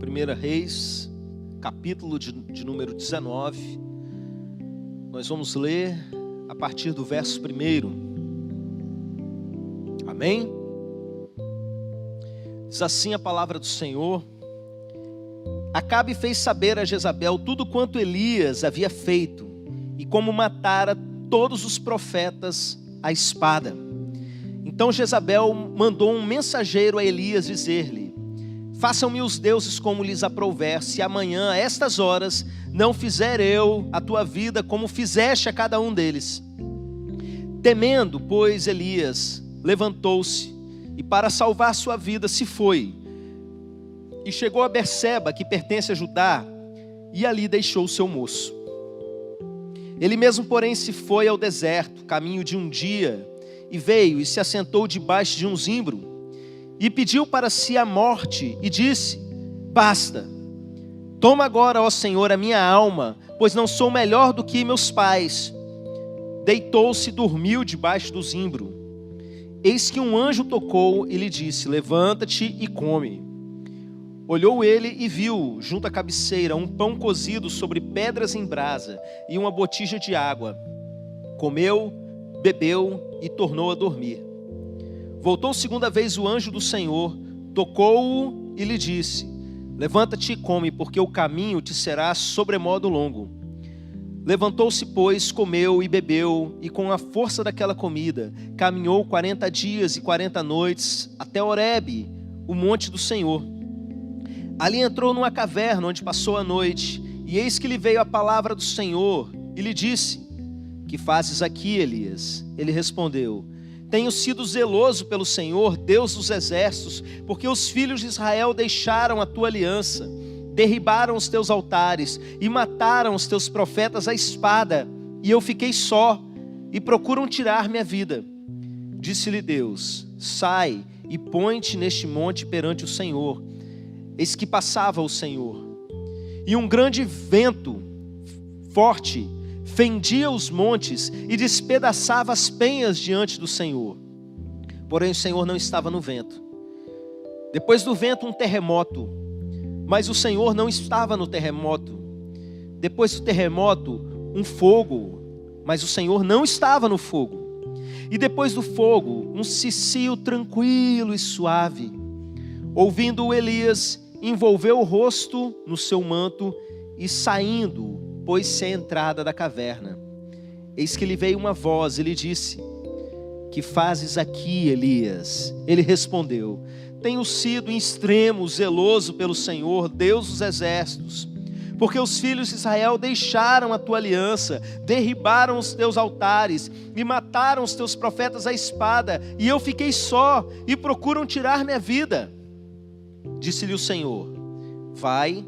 1 Reis, capítulo de número 19. Nós vamos ler a partir do verso 1. Amém? Diz assim a palavra do Senhor: Acabe fez saber a Jezabel tudo quanto Elias havia feito, e como matara todos os profetas à espada. Então Jezabel mandou um mensageiro a Elias dizer-lhe: Façam-me os deuses como lhes aprouver, se amanhã, a estas horas, não fizer eu a tua vida como fizeste a cada um deles. Temendo, pois, Elias levantou-se e para salvar sua vida se foi. E chegou a Berseba, que pertence a Judá, e ali deixou o seu moço. Ele mesmo, porém, se foi ao deserto, caminho de um dia, e veio e se assentou debaixo de um zimbro, e pediu para si a morte, e disse: Basta, toma agora, ó Senhor, a minha alma, pois não sou melhor do que meus pais. Deitou-se e dormiu debaixo do zimbro. Eis que um anjo tocou e lhe disse: Levanta-te e come. Olhou ele e viu, junto à cabeceira, um pão cozido sobre pedras em brasa e uma botija de água. Comeu, bebeu e tornou a dormir. Voltou segunda vez o anjo do Senhor, tocou-o e lhe disse: Levanta-te e come, porque o caminho te será sobremodo longo. Levantou-se, pois, comeu e bebeu, e com a força daquela comida, caminhou 40 dias e 40 noites, até Horebe, o monte do Senhor. Ali entrou numa caverna, onde passou a noite, e eis que lhe veio a palavra do Senhor, e lhe disse: Que fazes aqui, Elias? Ele respondeu: Tenho sido zeloso pelo Senhor, Deus dos exércitos, porque os filhos de Israel deixaram a tua aliança, derribaram os teus altares e mataram os teus profetas à espada, e eu fiquei só, e procuram tirar minha vida. Disse-lhe Deus: Sai e põe-te neste monte perante o Senhor. Eis que passava o Senhor, e um grande vento forte fendia os montes e despedaçava as penhas diante do Senhor. Porém o Senhor não estava no vento. Depois do vento um terremoto, mas o Senhor não estava no terremoto. Depois do terremoto um fogo, mas o Senhor não estava no fogo. E depois do fogo um cicio tranquilo e suave. Ouvindo Elias, envolveu o rosto no seu manto e saindo, pôs-se à entrada da caverna. Eis que lhe veio uma voz e lhe disse: Que fazes aqui, Elias? Ele respondeu: Tenho sido em extremo zeloso pelo Senhor, Deus dos exércitos, porque os filhos de Israel deixaram a tua aliança, derribaram os teus altares e mataram os teus profetas à espada, e eu fiquei só, e procuram tirar minha vida. Disse-lhe o Senhor: Vai,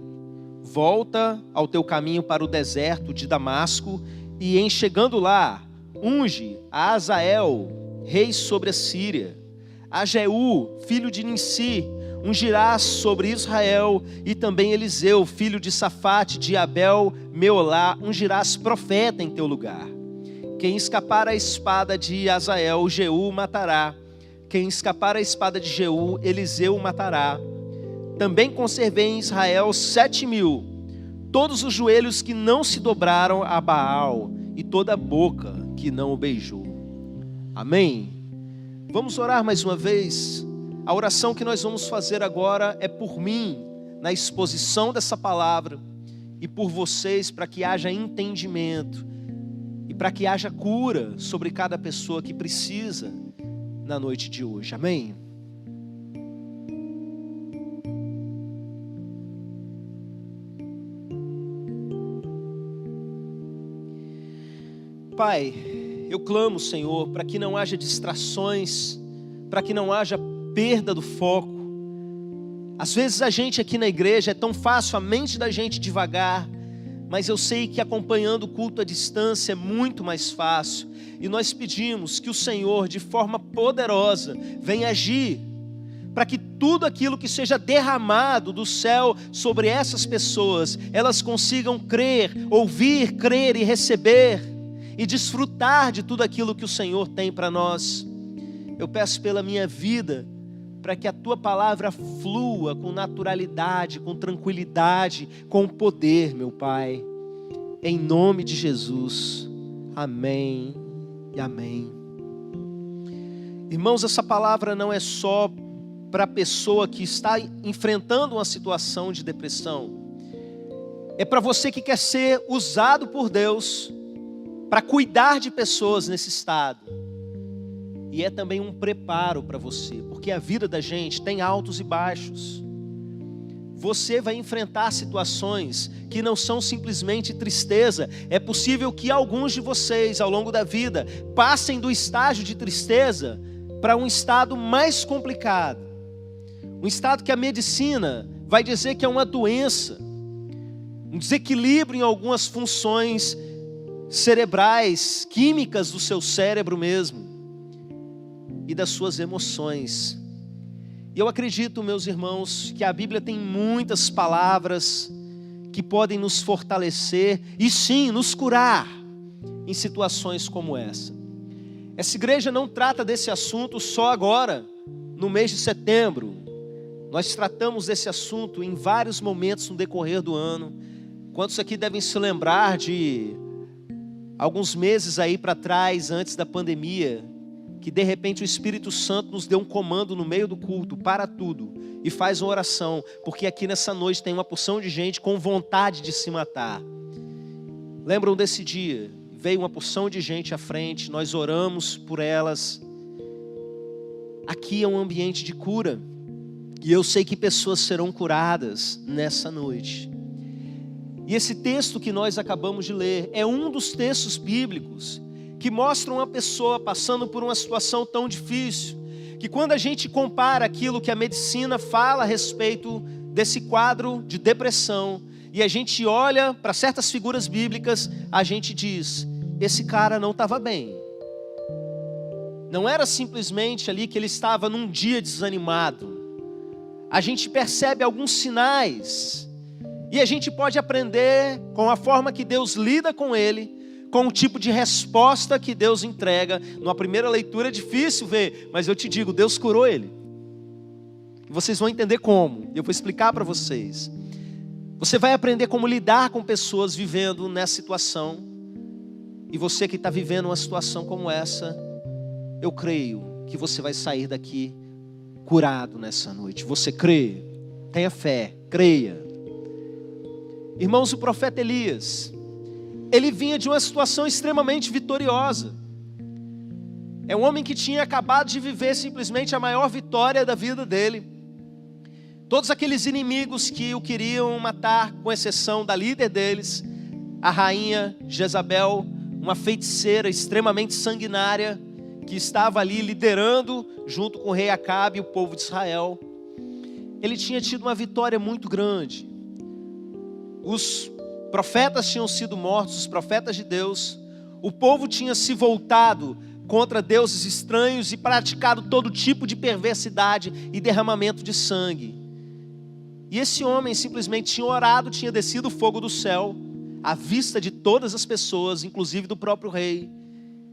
volta ao teu caminho para o deserto de Damasco, e em chegando lá, unge a Azael, rei sobre a Síria. A Jeú, filho de Ninsi, ungirás sobre Israel, e também Eliseu, filho de Safate, de Abel, Meolá, ungirás profeta em teu lugar. Quem escapar à espada de Azael, Jeú matará. Quem escapar à espada de Jeú, Eliseu matará. Também conservei em Israel 7.000, todos os joelhos que não se dobraram a Baal, e toda a boca que não o beijou. Amém? Vamos orar mais uma vez. A oração que nós vamos fazer agora é por mim, na exposição dessa palavra, e por vocês, para que haja entendimento, e para que haja cura sobre cada pessoa que precisa na noite de hoje. Amém? Pai, eu clamo, Senhor, para que não haja distrações, para que não haja perda do foco. Às vezes a gente aqui na igreja é tão fácil, a mente da gente devagar, mas eu sei que acompanhando o culto à distância é muito mais fácil. E nós pedimos que o Senhor, de forma poderosa, venha agir, para que tudo aquilo que seja derramado do céu sobre essas pessoas, elas consigam crer, ouvir, crer e receber, e desfrutar de tudo aquilo que o Senhor tem para nós. Eu peço pela minha vida, para que a tua palavra flua com naturalidade, com tranquilidade, com poder, meu Pai. Em nome de Jesus. Amém e amém. Irmãos, essa palavra não é só para a pessoa que está enfrentando uma situação de depressão. É para você que quer ser usado por Deus para cuidar de pessoas nesse estado. E é também um preparo para você, porque a vida da gente tem altos e baixos. Você vai enfrentar situações que não são simplesmente tristeza. É possível que alguns de vocês, ao longo da vida, passem do estágio de tristeza para um estado mais complicado. Um estado que a medicina vai dizer que é uma doença, um desequilíbrio em algumas funções cerebrais, químicas do seu cérebro mesmo e das suas emoções. E eu acredito, meus irmãos, que a Bíblia tem muitas palavras que podem nos fortalecer e sim, nos curar em situações como essa. Essa igreja não trata desse assunto só agora, no mês de setembro. Nós tratamos desse assunto em vários momentos no decorrer do ano. Quantos aqui devem se lembrar de alguns meses aí para trás, antes da pandemia, que de repente o Espírito Santo nos deu um comando no meio do culto, para tudo, e faz uma oração, porque aqui nessa noite tem uma porção de gente com vontade de se matar. Lembram desse dia? Veio uma porção de gente à frente, nós oramos por elas. Aqui é um ambiente de cura, e eu sei que pessoas serão curadas nessa noite. E esse texto que nós acabamos de ler é um dos textos bíblicos que mostram uma pessoa passando por uma situação tão difícil, que quando a gente compara aquilo que a medicina fala a respeito desse quadro de depressão, e a gente olha para certas figuras bíblicas, a gente diz, esse cara não estava bem. Não era simplesmente ali que ele estava num dia desanimado. A gente percebe alguns sinais, e a gente pode aprender com a forma que Deus lida com ele, com o tipo de resposta que Deus entrega. Numa primeira leitura é difícil ver, mas eu te digo, Deus curou ele. Vocês vão entender como, eu vou explicar para vocês. Você vai aprender como lidar com pessoas vivendo nessa situação. E você que está vivendo uma situação como essa, eu creio que você vai sair daqui curado nessa noite. Você crê? Tenha fé, creia. Irmãos, o profeta Elias, ele vinha de uma situação extremamente vitoriosa. É um homem que tinha acabado de viver simplesmente a maior vitória da vida dele. Todos aqueles inimigos que o queriam matar, com exceção da líder deles, a rainha Jezabel, uma feiticeira extremamente sanguinária, que estava ali liderando, junto com o rei Acabe e o povo de Israel. Ele tinha tido uma vitória muito grande. Os profetas tinham sido mortos, os profetas de Deus. O povo tinha se voltado contra deuses estranhos e praticado todo tipo de perversidade e derramamento de sangue. E esse homem simplesmente tinha orado, tinha descido o fogo do céu, à vista de todas as pessoas, inclusive do próprio rei.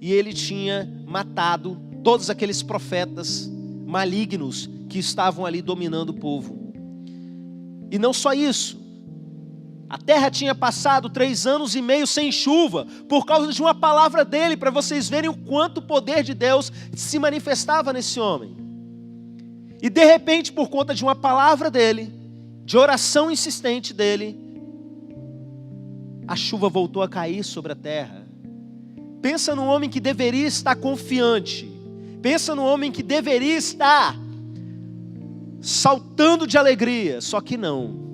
E ele tinha matado todos aqueles profetas malignos que estavam ali dominando o povo. E não só isso. A terra tinha passado 3 anos e meio sem chuva, por causa de uma palavra dele, para vocês verem o quanto o poder de Deus se manifestava nesse homem. E de repente, por conta de uma palavra dele, de oração insistente dele, a chuva voltou a cair sobre a terra. Pensa num homem que deveria estar confiante, pensa num homem que deveria estar saltando de alegria, só que não.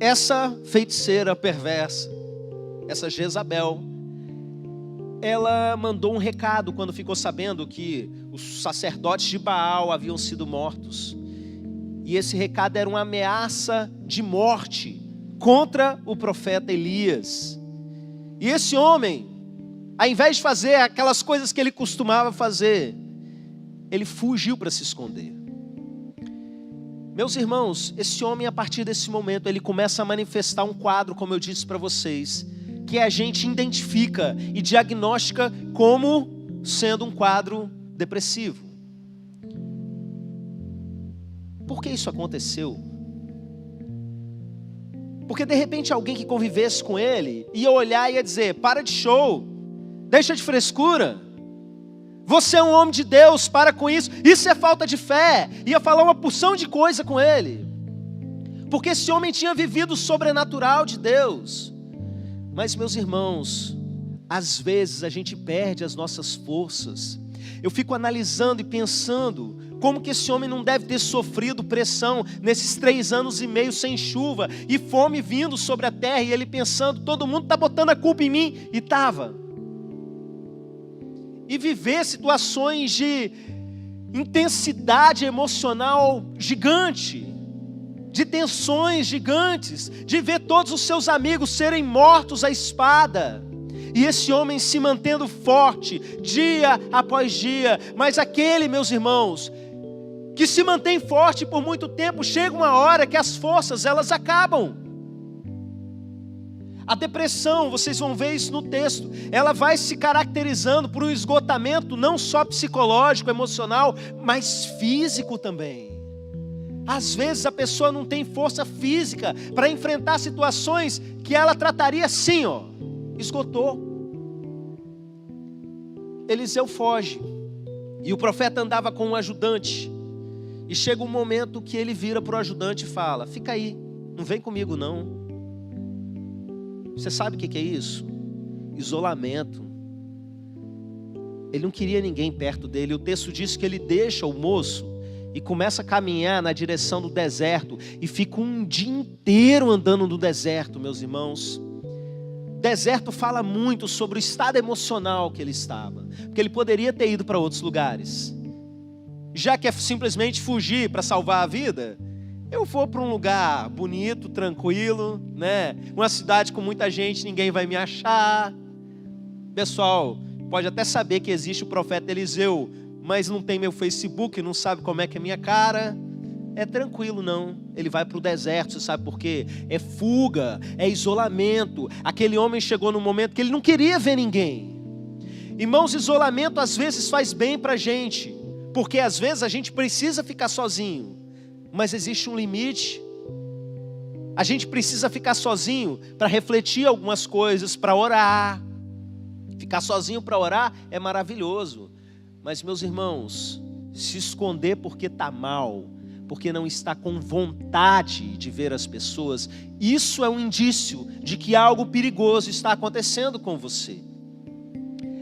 Essa feiticeira perversa, essa Jezabel, ela mandou um recado quando ficou sabendo que os sacerdotes de Baal haviam sido mortos. E esse recado era uma ameaça de morte contra o profeta Elias. E esse homem, ao invés de fazer aquelas coisas que ele costumava fazer, ele fugiu para se esconder. Meus irmãos, esse homem, a partir desse momento, ele começa a manifestar um quadro, como eu disse para vocês, que a gente identifica e diagnostica como sendo um quadro depressivo. por que isso aconteceu? Porque de repente alguém que convivesse com ele ia olhar e ia dizer: para de show, deixa de frescura, você é um homem de Deus, para com isso é falta de fé. Ia falar uma porção de coisa com ele, porque esse homem tinha vivido o sobrenatural de Deus. Mas meus irmãos, às vezes a gente perde as nossas forças. Eu fico analisando e pensando como que esse homem não deve ter sofrido pressão nesses 3 anos e meio sem chuva e fome vindo sobre a terra, e ele pensando: todo mundo está botando a culpa em mim, e estava. E viver situações de intensidade emocional gigante, de tensões gigantes, de ver todos os seus amigos serem mortos à espada, e esse homem se mantendo forte, dia após dia. Mas aquele, meus irmãos, que se mantém forte por muito tempo, chega uma hora que as forças, elas acabam. A depressão, vocês vão ver isso no texto, ela vai se caracterizando por um esgotamento não só psicológico, emocional, mas físico também. Às vezes a pessoa não tem força física para enfrentar situações que ela trataria assim, esgotou. Eliseu foge, e o profeta andava com um ajudante, e chega um momento que ele vira para o ajudante e fala: fica aí, não vem comigo não. Você sabe o que é isso? Isolamento. Ele não queria ninguém perto dele. O texto diz que ele deixa o moço e começa a caminhar na direção do deserto, e fica um dia inteiro andando no deserto, meus irmãos. Deserto fala muito sobre o estado emocional que ele estava, porque ele poderia ter ido para outros lugares. Já que é simplesmente fugir para salvar a vida, eu vou para um lugar bonito, tranquilo, né? Uma cidade com muita gente, ninguém vai me achar. Pessoal, pode até saber que existe o profeta Eliseu, mas não tem meu Facebook, não sabe como é que é a minha cara. É tranquilo, não. Ele vai para o deserto, você sabe por quê? É fuga, é isolamento. Aquele homem chegou num momento que ele não queria ver ninguém. Irmãos, isolamento às vezes faz bem para a gente, porque às vezes a gente precisa ficar sozinho. Mas existe um limite. A gente precisa ficar sozinho para refletir algumas coisas, para orar. Ficar sozinho para orar é maravilhoso. Mas, meus irmãos, se esconder porque está mal, porque não está com vontade de ver as pessoas, isso é um indício de que algo perigoso está acontecendo com você.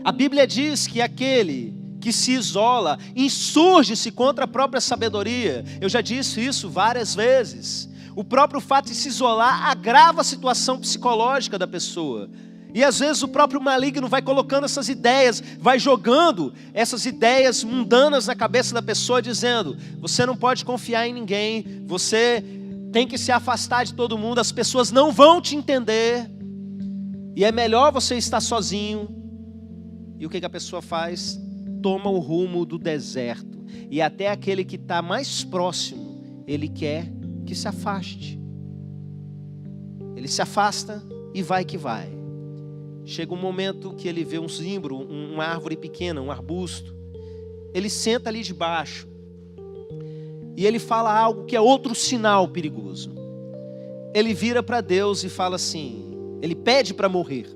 A Bíblia diz que aquele que se isola insurge-se contra a própria sabedoria. Eu já disse isso várias vezes. O próprio fato de se isolar agrava a situação psicológica da pessoa. E às vezes o próprio maligno vai colocando essas ideias, vai jogando essas ideias mundanas na cabeça da pessoa, dizendo: você não pode confiar em ninguém, você tem que se afastar de todo mundo, as pessoas não vão te entender, e é melhor você estar sozinho. E o que a pessoa faz? Toma o rumo do deserto, e até aquele que está mais próximo, ele quer que se afaste. Ele se afasta e vai que vai. Chega um momento que ele vê um zimbro, uma árvore pequena, um arbusto. Ele senta ali debaixo e ele fala algo que é outro sinal perigoso. Ele vira para Deus e fala assim, ele pede para morrer.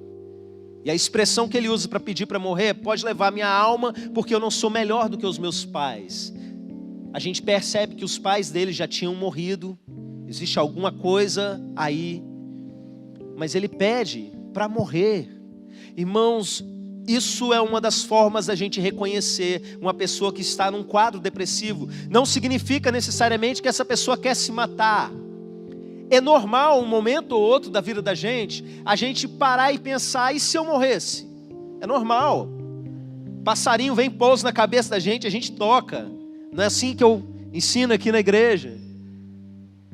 E a expressão que ele usa para pedir para morrer: pode levar minha alma, porque eu não sou melhor do que os meus pais. A gente percebe que os pais dele já tinham morrido, existe alguma coisa aí, mas ele pede para morrer. Irmãos, isso é uma das formas da gente reconhecer uma pessoa que está num quadro depressivo. Não significa necessariamente que essa pessoa quer se matar. É normal, um momento ou outro da vida da gente, a gente parar e pensar: e se eu morresse? É normal. Passarinho vem, pousa na cabeça da gente, a gente toca. Não é assim que eu ensino aqui na igreja.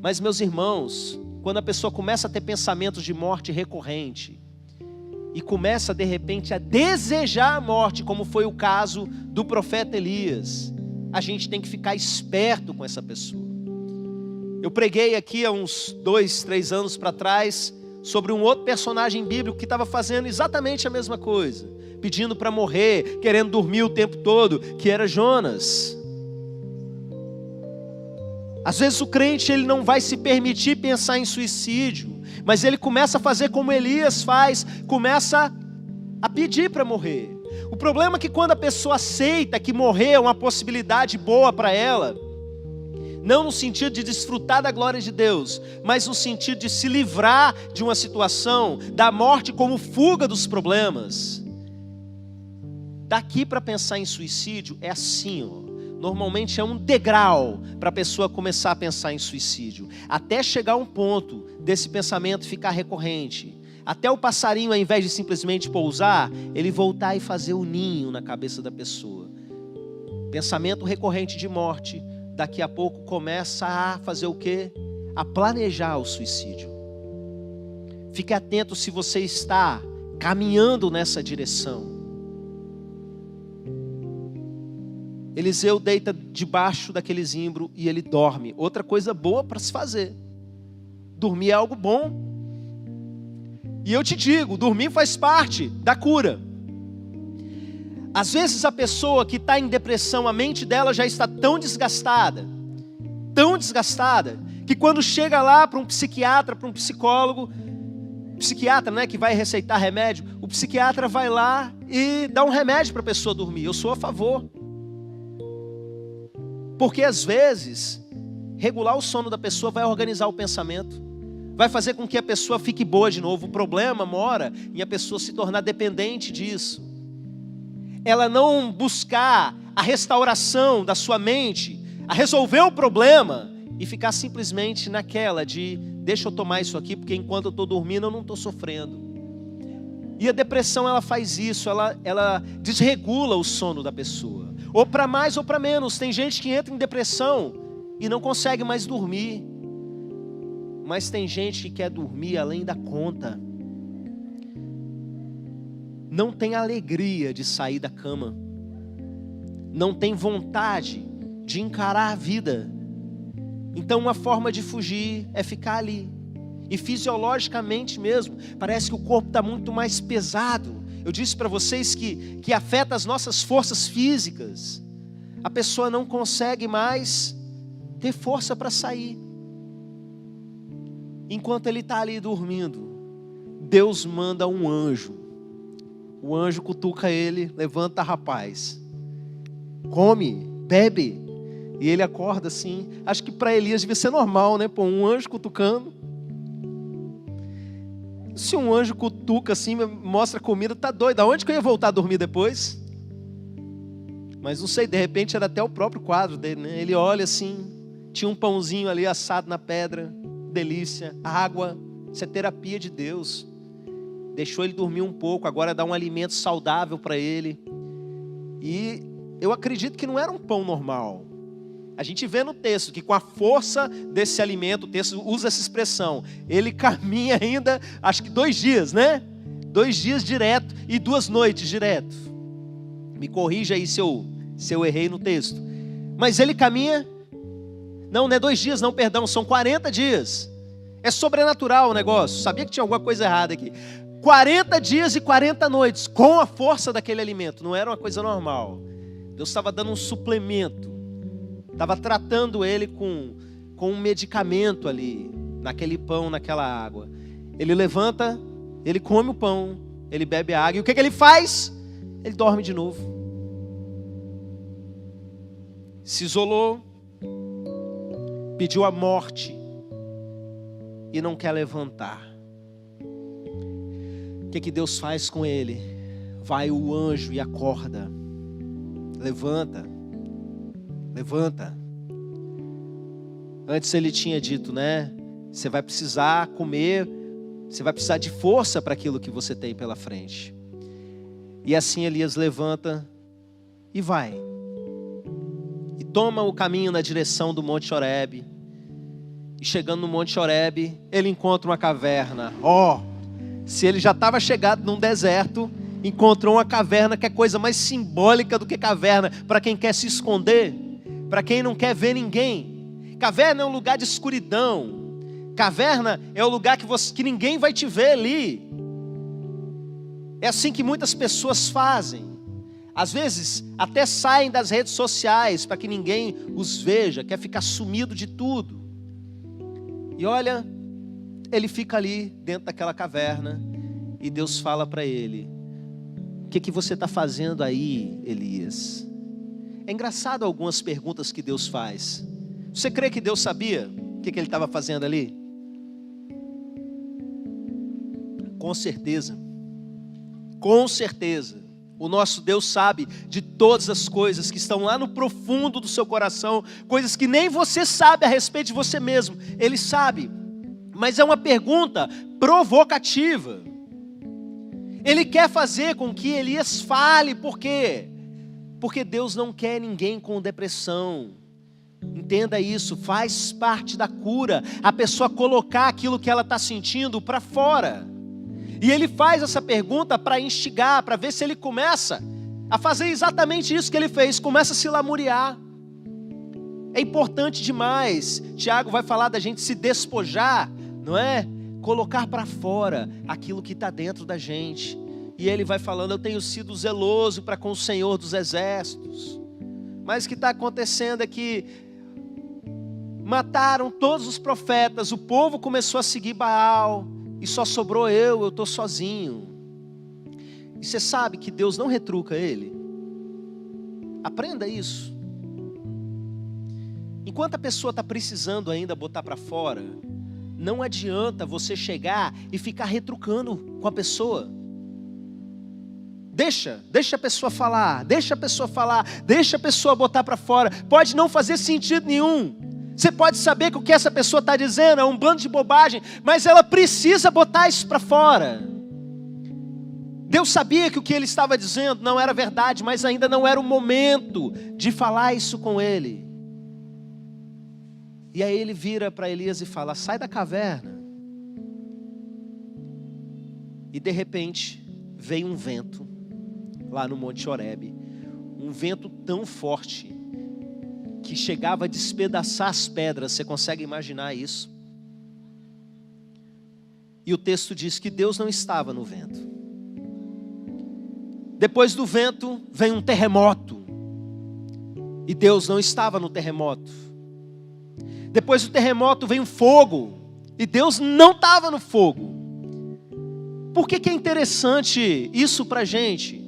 Mas, meus irmãos, quando a pessoa começa a ter pensamentos de morte recorrente, e começa de repente a desejar a morte, como foi o caso do profeta Elias, a gente tem que ficar esperto com essa pessoa. Eu preguei aqui há uns 2, 3 anos para trás sobre um outro personagem bíblico que estava fazendo exatamente a mesma coisa, pedindo para morrer, querendo dormir o tempo todo, que era Jonas. Às vezes o crente ele não vai se permitir pensar em suicídio, mas ele começa a fazer como Elias faz, começa a pedir para morrer. O problema é que quando a pessoa aceita que morrer é uma possibilidade boa para ela, não no sentido de desfrutar da glória de Deus, mas no sentido de se livrar de uma situação, da morte como fuga dos problemas. Daqui para pensar em suicídio é assim, ó. Normalmente é um degrau para a pessoa começar a pensar em suicídio, até chegar um ponto desse pensamento ficar recorrente, até o passarinho, ao invés de simplesmente pousar, ele voltar e fazer o ninho na cabeça da pessoa. Pensamento recorrente de morte, daqui a pouco começa a fazer o quê? A planejar o suicídio. Fique atento se você está caminhando nessa direção. Eliseu deita debaixo daquele zimbro e ele dorme. Outra coisa boa para se fazer. Dormir é algo bom. E eu te digo, dormir faz parte da cura. Às vezes a pessoa que está em depressão, a mente dela já está tão desgastada, que quando chega lá para um psiquiatra, para um psicólogo, psiquiatra, né, que vai receitar remédio, o psiquiatra vai lá e dá um remédio para a pessoa dormir. Eu sou a favor. Porque às vezes, regular o sono da pessoa vai organizar o pensamento, vai fazer com que a pessoa fique boa de novo. O problema mora em a pessoa se tornar dependente disso. Ela não buscar a restauração da sua mente, a resolver o problema e ficar simplesmente naquela de deixa eu tomar isso aqui, porque enquanto eu estou dormindo eu não estou sofrendo. E a depressão ela faz isso, ela desregula o sono da pessoa. Ou para mais ou para menos. Tem gente que entra em depressão e não consegue mais dormir. Mas tem gente que quer dormir além da conta. Não tem alegria de sair da cama. Não tem vontade de encarar a vida. Então uma forma de fugir é ficar ali. E fisiologicamente mesmo, parece que o corpo está muito mais pesado. Eu disse para vocês que afeta as nossas forças físicas. A pessoa não consegue mais ter força para sair. Enquanto ele está ali dormindo, Deus manda um anjo. O anjo cutuca ele, levanta rapaz, come, bebe. E ele acorda assim. Acho que para Elias devia ser normal, né? Pô, um anjo cutucando. Se um anjo cutuca assim, mostra comida, tá doido. Aonde que eu ia voltar a dormir depois? Mas não sei, de repente era até o próprio quadro dele, né? Ele olha assim, tinha um pãozinho ali assado na pedra, delícia, água, isso é terapia de Deus. Deixou ele dormir um pouco, agora dá um alimento saudável para ele. E eu acredito que não era um pão normal. A gente vê no texto que com a força desse alimento, o texto usa essa expressão, ele caminha ainda, acho que 2 dias, né? 2 dias direto e 2 noites direto. Me corrija aí se eu errei no texto. Mas ele caminha, não é 2 dias não, perdão, são 40 dias. É sobrenatural o negócio, sabia que tinha alguma coisa errada aqui. 40 dias e 40 noites, com a força daquele alimento, não era uma coisa normal. Deus estava dando um suplemento. Estava tratando ele com um medicamento ali, naquele pão, naquela água. Ele levanta, ele come o pão, ele bebe a água. E o que ele faz? Ele dorme de novo. Se isolou, pediu a morte e não quer levantar. O que Deus faz com ele? Vai o anjo e acorda. Levanta. Antes ele tinha dito, né? Você vai precisar comer, você vai precisar de força para aquilo que você tem pela frente. E assim Elias levanta e vai. E toma o caminho na direção do Monte Horebe. E chegando no Monte Horebe, ele encontra uma caverna. Se ele já estava chegado num deserto, encontrou uma caverna que é coisa mais simbólica do que caverna. Para quem quer se esconder, para quem não quer ver ninguém. Caverna é um lugar de escuridão. Caverna é o lugar que ninguém vai te ver ali. É assim que muitas pessoas fazem. Às vezes até saem das redes sociais para que ninguém os veja, quer ficar sumido de tudo. E olha, ele fica ali dentro daquela caverna e Deus fala para ele: o que você está fazendo aí, Elias? É engraçado algumas perguntas que Deus faz. Você crê que Deus sabia o que ele estava fazendo ali? Com certeza. Com certeza. O nosso Deus sabe de todas as coisas que estão lá no profundo do seu coração, coisas que nem você sabe a respeito de você mesmo. Ele sabe, mas é uma pergunta provocativa. Ele quer fazer com que Elias fale, por quê? Porque Deus não quer ninguém com depressão. Entenda isso, faz parte da cura, a pessoa colocar aquilo que ela está sentindo para fora. E ele faz essa pergunta para instigar, para ver se ele começa a fazer exatamente isso que ele fez, começa a se lamuriar. É importante demais, Tiago vai falar da gente se despojar, não é? Colocar para fora aquilo que está dentro da gente. E ele vai falando: eu tenho sido zeloso para com o Senhor dos Exércitos. Mas o que está acontecendo é que mataram todos os profetas, o povo começou a seguir Baal, e só sobrou eu estou sozinho. E você sabe que Deus não retruca ele? Aprenda isso. Enquanto a pessoa está precisando ainda botar para fora, não adianta você chegar e ficar retrucando com a pessoa. Deixa a pessoa falar, deixa a pessoa botar para fora. Pode não fazer sentido nenhum. Você pode saber que o que essa pessoa está dizendo é um bando de bobagem, mas ela precisa botar isso para fora. Deus sabia que o que ele estava dizendo não era verdade, mas ainda não era o momento de falar isso com ele. E aí ele vira para Elias e fala: sai da caverna. E de repente veio um vento lá no Monte Horebe, um vento tão forte que chegava a despedaçar as pedras. Você consegue imaginar isso? E o texto diz que Deus não estava no vento. Depois do vento vem um terremoto, e Deus não estava no terremoto. Depois do terremoto vem um fogo, e Deus não estava no fogo. Por que é interessante isso para a gente?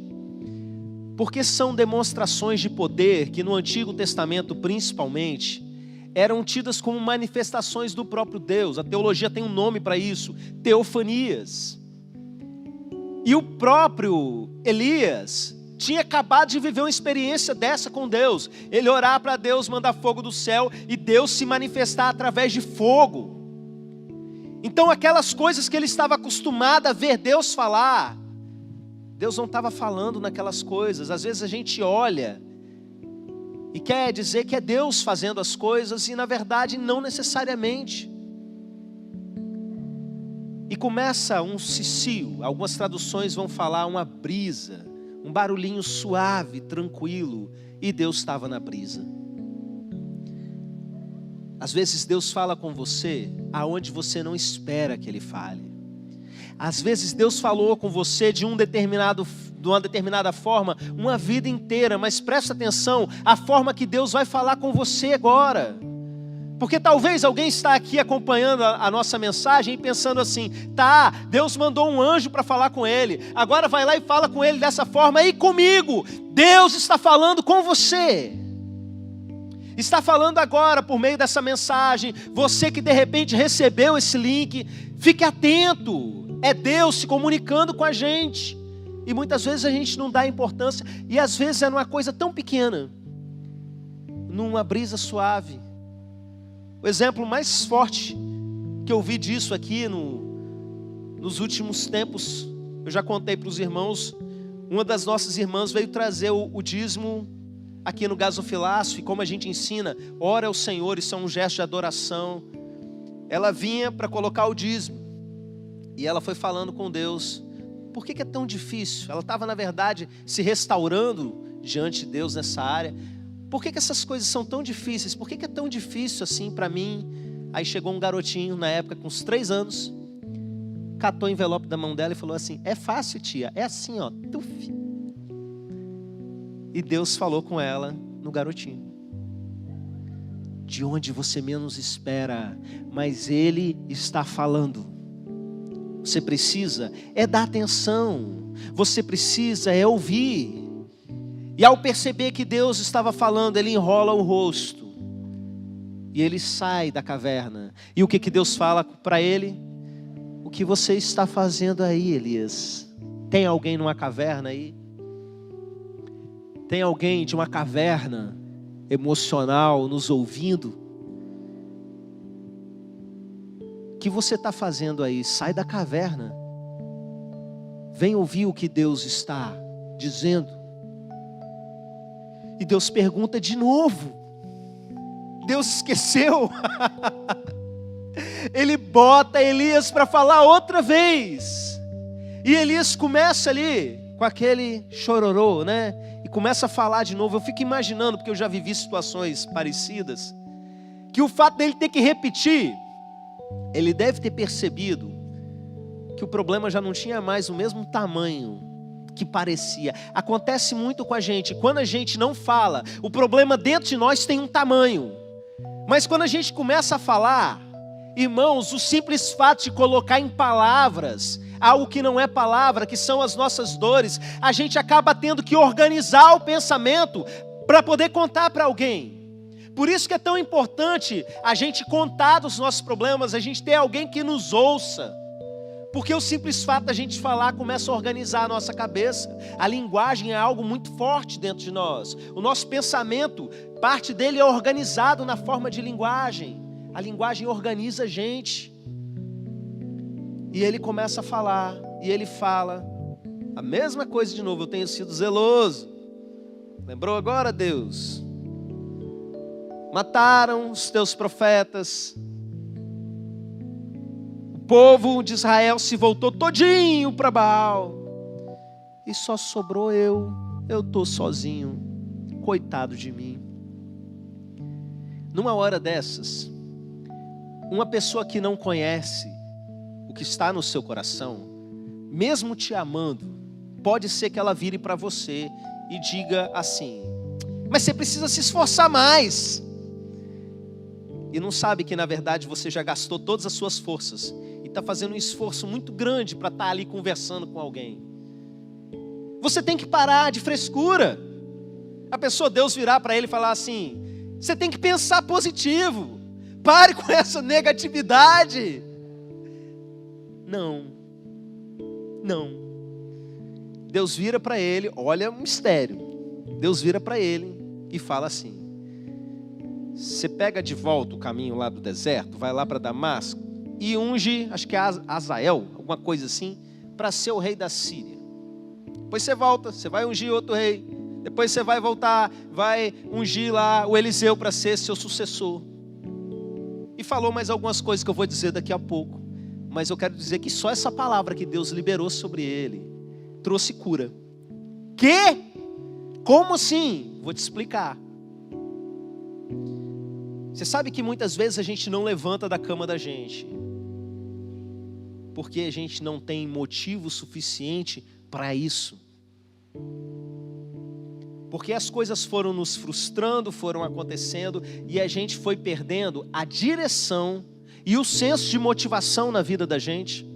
Porque são demonstrações de poder que no Antigo Testamento principalmente eram tidas como manifestações do próprio Deus. A teologia tem um nome para isso: teofanias. E o próprio Elias tinha acabado de viver uma experiência dessa com Deus. Ele orar para Deus mandar fogo do céu e Deus se manifestar através de fogo. Então aquelas coisas que ele estava acostumado a ver Deus falar, Deus não estava falando naquelas coisas. Às vezes a gente olha e quer dizer que é Deus fazendo as coisas, e na verdade não necessariamente. E começa um cicio, algumas traduções vão falar uma brisa, um barulhinho suave, tranquilo, e Deus estava na brisa. Às vezes Deus fala com você aonde você não espera que Ele fale. Às vezes Deus falou com você de uma determinada forma, uma vida inteira, mas presta atenção, a forma que Deus vai falar com você agora. Porque talvez alguém está aqui acompanhando a nossa mensagem e pensando assim: tá, Deus mandou um anjo para falar com ele, agora vai lá e fala com ele dessa forma. E comigo, Deus está falando com você. Está falando agora por meio dessa mensagem. Você que de repente recebeu esse link, fique atento. É Deus se comunicando com a gente. E muitas vezes a gente não dá importância. E às vezes é numa coisa tão pequena, numa brisa suave. O exemplo mais forte que eu vi disso aqui nos últimos tempos, eu já contei para os irmãos. Uma das nossas irmãs veio trazer o dízimo aqui no gasofilácio, e como a gente ensina, ora ao Senhor, isso é um gesto de adoração. Ela vinha para colocar o dízimo, e ela foi falando com Deus: por que é tão difícil? Ela estava na verdade se restaurando diante de Deus nessa área. Por que essas coisas são tão difíceis? Por que é tão difícil assim para mim? Aí chegou um garotinho na época com uns 3 anos, catou o envelope da mão dela e falou assim: é fácil, tia, é assim ó, tuf. E Deus falou com ela no garotinho. De onde você menos espera, mas Ele está falando. Você precisa dar atenção, você precisa ouvir. E ao perceber que Deus estava falando, ele enrola o rosto. E ele sai da caverna. E o que Deus fala para ele? O que você está fazendo aí, Elias? Tem alguém numa caverna aí? Tem alguém de uma caverna emocional nos ouvindo? O que você está fazendo aí? Sai da caverna. Vem ouvir o que Deus está dizendo. E Deus pergunta de novo. Deus esqueceu. Ele bota Elias para falar outra vez. E Elias começa ali com aquele chororô, né? E começa a falar de novo. Eu fico imaginando, porque eu já vivi situações parecidas, que o fato dele ter que repetir, ele deve ter percebido que o problema já não tinha mais o mesmo tamanho que parecia. Acontece muito com a gente. Quando a gente não fala, o problema dentro de nós tem um tamanho. Mas quando a gente começa a falar, irmãos, o simples fato de colocar em palavras algo que não é palavra, que são as nossas dores, a gente acaba tendo que organizar o pensamento para poder contar para alguém. Por isso que é tão importante a gente contar dos nossos problemas, a gente ter alguém que nos ouça. Porque o simples fato da gente falar começa a organizar a nossa cabeça. A linguagem é algo muito forte dentro de nós. O nosso pensamento, parte dele é organizado na forma de linguagem. A linguagem organiza a gente. E ele começa a falar, e ele fala a mesma coisa de novo. Eu tenho sido zeloso. Lembrou agora, Deus? Mataram os teus profetas. O povo de Israel se voltou todinho para Baal. E só sobrou eu. Eu estou sozinho. Coitado de mim. Numa hora dessas, uma pessoa que não conhece o que está no seu coração, mesmo te amando, pode ser que ela vire para você e diga assim: mas você precisa se esforçar mais. E não sabe que na verdade você já gastou todas as suas forças e está fazendo um esforço muito grande para estar ali conversando com alguém. Você tem que parar de frescura. A pessoa, Deus virar para ele e falar assim: você tem que pensar positivo, pare com essa negatividade. Não. Deus vira para ele, olha o mistério. Deus vira para ele e fala assim: você pega de volta o caminho lá do deserto, vai lá para Damasco e unge, acho que é Azael, alguma coisa assim, para ser o rei da Síria. Depois você volta, você vai ungir outro rei. Depois você vai voltar, vai ungir lá o Eliseu para ser seu sucessor. E falou mais algumas coisas que eu vou dizer daqui a pouco. Mas eu quero dizer que só essa palavra que Deus liberou sobre ele trouxe cura. Quê? Como assim? Vou te explicar. Você sabe que muitas vezes a gente não levanta da cama da gente porque a gente não tem motivo suficiente para isso. Porque as coisas foram nos frustrando, foram acontecendo e a gente foi perdendo a direção e o senso de motivação na vida da gente.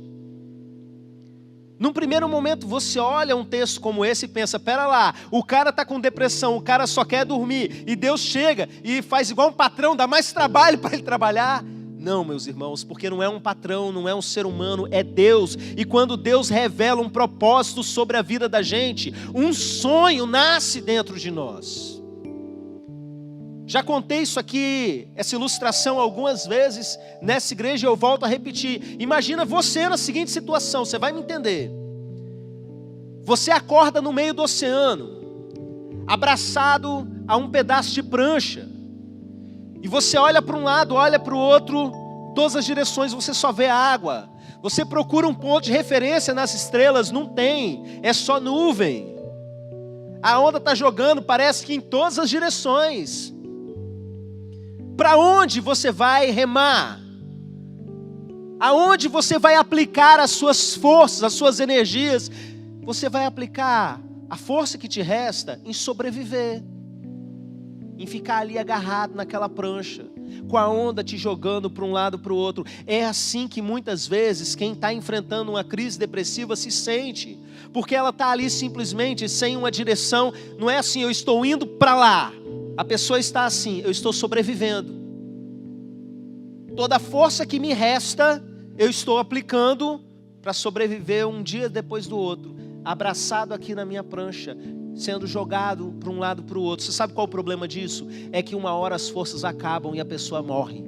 Num primeiro momento você olha um texto como esse e pensa: pera lá, o cara está com depressão, o cara só quer dormir, e Deus chega e faz igual um patrão, dá mais trabalho para ele trabalhar. Não, meus irmãos, porque não é um patrão, não é um ser humano, é Deus. E quando Deus revela um propósito sobre a vida da gente, um sonho nasce dentro de nós. Já contei isso aqui, essa ilustração algumas vezes nessa igreja, e eu volto a repetir. Imagina você na seguinte situação, você vai me entender. Você acorda no meio do oceano, abraçado a um pedaço de prancha, e você olha para um lado, olha para o outro, todas as direções você só vê água. Você procura um ponto de referência nas estrelas, não tem, é só nuvem. A onda está jogando, parece que em todas as direções. Para onde você vai remar? Aonde você vai aplicar as suas forças, as suas energias? Você vai aplicar A força que te resta em sobreviver, em ficar ali agarrado naquela prancha, com a onda te jogando para um lado para o outro. É assim que muitas vezes quem está enfrentando uma crise depressiva se sente, porque ela está ali simplesmente sem uma direção. Não é assim, eu estou indo para lá. A pessoa está assim, eu estou sobrevivendo. Toda a força que me resta, eu estou aplicando para sobreviver um dia depois do outro, abraçado aqui na minha prancha, sendo jogado para um lado para o outro. Você sabe qual é o problema disso? É que uma hora as forças acabam e a pessoa morre.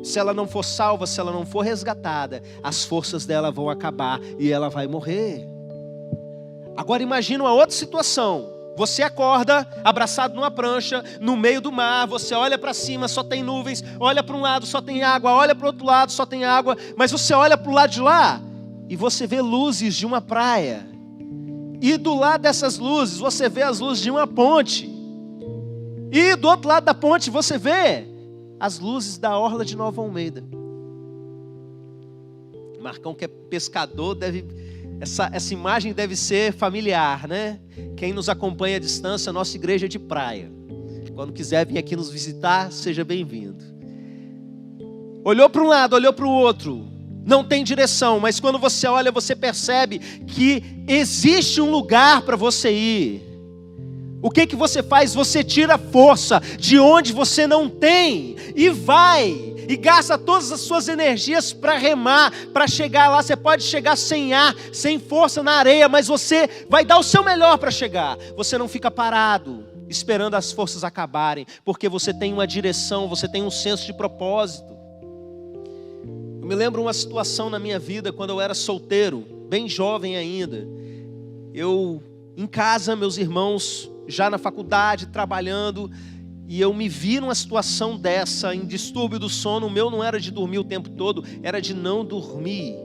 Se ela não for salva, se ela não for resgatada, as forças dela vão acabar e ela vai morrer. Agora imagina uma outra situação. Você acorda, abraçado numa prancha, no meio do mar, você olha para cima, só tem nuvens, olha para um lado, só tem água, olha para o outro lado, só tem água, mas você olha para o lado de lá e você vê luzes de uma praia. E do lado dessas luzes, você vê as luzes de uma ponte. E do outro lado da ponte, você vê as luzes da orla de Nova Almeida. Marcão, que é pescador, essa imagem deve ser familiar, né? Quem nos acompanha à distância, a nossa igreja é de praia. Quando quiser vir aqui nos visitar, seja bem-vindo. Olhou para um lado, olhou para o outro. Não tem direção, mas quando você olha, você percebe que existe um lugar para você ir. O que que você faz? Você tira força de onde você não tem e vai. E gasta todas as suas energias para remar, para chegar lá. Você pode chegar sem ar, sem força na areia, mas você vai dar o seu melhor para chegar. Você não fica parado, esperando as forças acabarem, porque você tem uma direção, você tem um senso de propósito. Eu me lembro uma situação na minha vida, quando eu era solteiro, bem jovem ainda. Eu, em casa, meus irmãos já na faculdade, trabalhando, e eu me vi numa situação dessa, em distúrbio do sono. O meu não era de dormir o tempo todo, era de não dormir.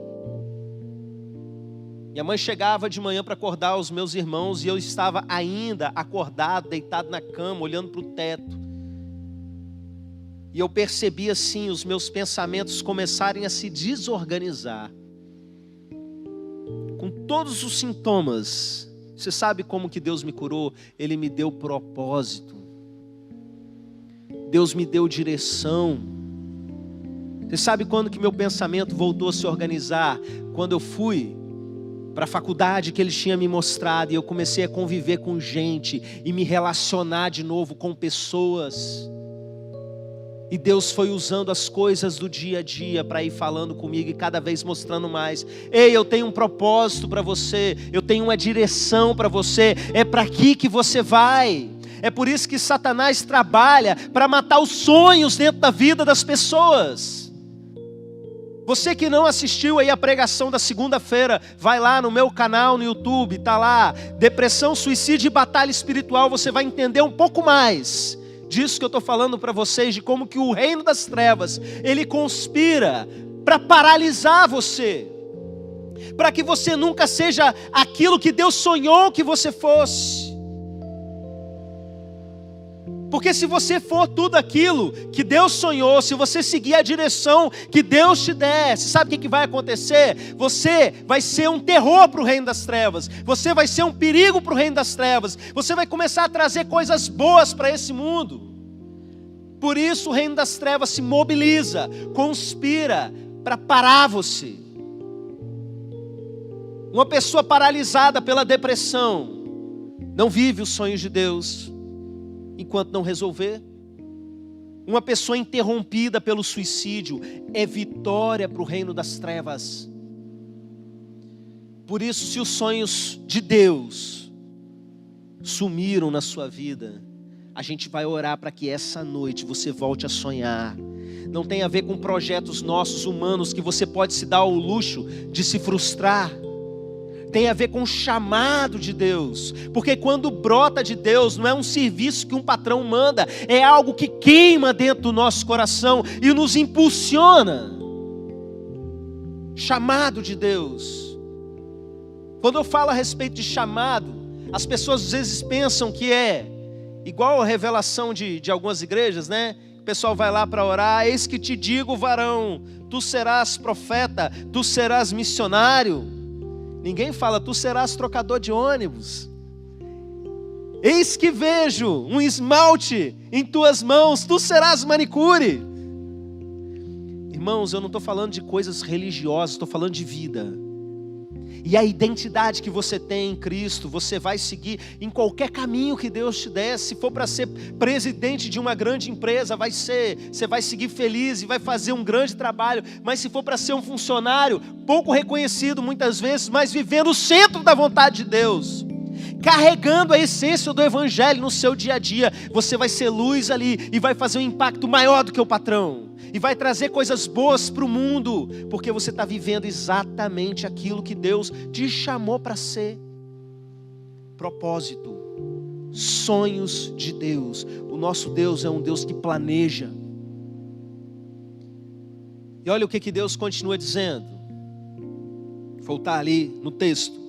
Minha mãe chegava de manhã para acordar os meus irmãos, e eu estava ainda acordado, deitado na cama, olhando para o teto. E eu percebi assim, os meus pensamentos começarem a se desorganizar. Com todos os sintomas. Você sabe como que Deus me curou? Ele me deu propósito. Deus me deu direção. Você sabe quando que meu pensamento voltou a se organizar? Quando eu fui para a faculdade que Ele tinha me mostrado, e eu comecei a conviver com gente e me relacionar de novo com pessoas. E Deus foi usando as coisas do dia a dia para ir falando comigo e cada vez mostrando mais. Ei, eu tenho um propósito para você, eu tenho uma direção para você, é para aqui que você vai. É por isso que Satanás trabalha para matar os sonhos dentro da vida das pessoas. Você que não assistiu aí a pregação da segunda-feira, vai lá no meu canal no YouTube, está lá, Depressão, Suicídio e Batalha Espiritual, você vai entender um pouco mais disso que eu estou falando para vocês, de como que o reino das trevas, ele conspira para paralisar você, para que você nunca seja aquilo que Deus sonhou que você fosse. Porque se você for tudo aquilo que Deus sonhou, se você seguir a direção que Deus te der, você sabe o que vai acontecer? Você vai ser um terror para o reino das trevas, você vai ser um perigo para o reino das trevas, você vai começar a trazer coisas boas para esse mundo. Por isso o reino das trevas se mobiliza, conspira para parar você. Uma pessoa paralisada pela depressão não vive os sonhos de Deus enquanto não resolver. Uma pessoa interrompida pelo suicídio é vitória para o reino das trevas. Por isso, se os sonhos de Deus sumiram na sua vida, a gente vai orar para que essa noite você volte a sonhar. Não tem a ver com projetos nossos humanos que você pode se dar o luxo de se frustrar. Tem a ver com o chamado de Deus, porque quando brota de Deus, não é um serviço que um patrão manda, é algo que queima dentro do nosso coração e nos impulsiona. Chamado de Deus. Quando eu falo a respeito de chamado, as pessoas às vezes pensam que é igual a revelação de algumas igrejas, né? O pessoal vai lá para orar, eis que te digo, varão, tu serás profeta, tu serás missionário. Ninguém fala, tu serás trocador de ônibus. Eis que vejo um esmalte em tuas mãos, tu serás manicure. Irmãos, eu não estou falando de coisas religiosas, estou falando de vida. E a identidade que você tem em Cristo, você vai seguir em qualquer caminho que Deus te der. Se for para ser presidente de uma grande empresa, você vai seguir feliz e vai fazer um grande trabalho. Mas se for para ser um funcionário, pouco reconhecido muitas vezes, mas vivendo o centro da vontade de Deus, carregando a essência do Evangelho no seu dia a dia, você vai ser luz ali e vai fazer um impacto maior do que o patrão. E vai trazer coisas boas para o mundo, porque você está vivendo exatamente aquilo que Deus te chamou para ser. Propósito, sonhos de Deus. O nosso Deus é um Deus que planeja. E olha o que Deus continua dizendo. Vou voltar ali no texto.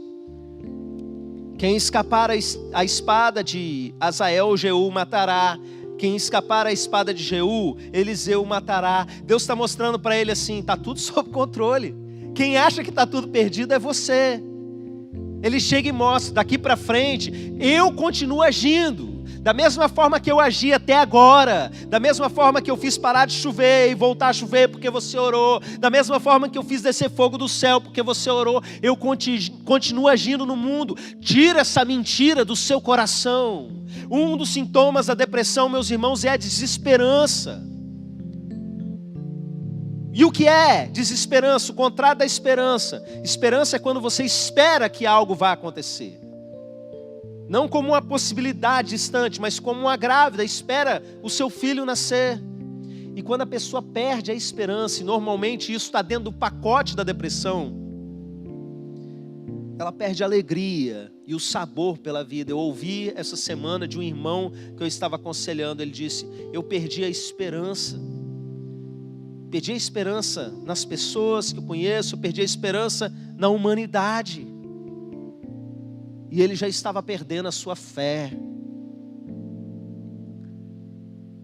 Quem escapar a espada de Azael, Jeú matará. Quem escapar a espada de Jeú, Eliseu matará. Deus está mostrando para ele assim, está tudo sob controle. Quem acha que está tudo perdido é você. Ele chega e mostra, daqui para frente, eu continuo agindo. Da mesma forma que eu agi até agora, da mesma forma que eu fiz parar de chover e voltar a chover porque você orou, da mesma forma que eu fiz descer fogo do céu porque você orou, eu continuo agindo no mundo. Tira essa mentira do seu coração. Um dos sintomas da depressão, meus irmãos, é a desesperança. E o que é desesperança? O contrário da esperança. Esperança é quando você espera que algo vá acontecer. Não como uma possibilidade distante, mas como uma grávida espera o seu filho nascer. E quando a pessoa perde a esperança, e normalmente isso está dentro do pacote da depressão, ela perde a alegria e o sabor pela vida. Eu ouvi essa semana de um irmão que eu estava aconselhando, ele disse, eu perdi a esperança. Perdi a esperança nas pessoas que eu conheço, eu perdi a esperança na humanidade. E ele já estava perdendo a sua fé.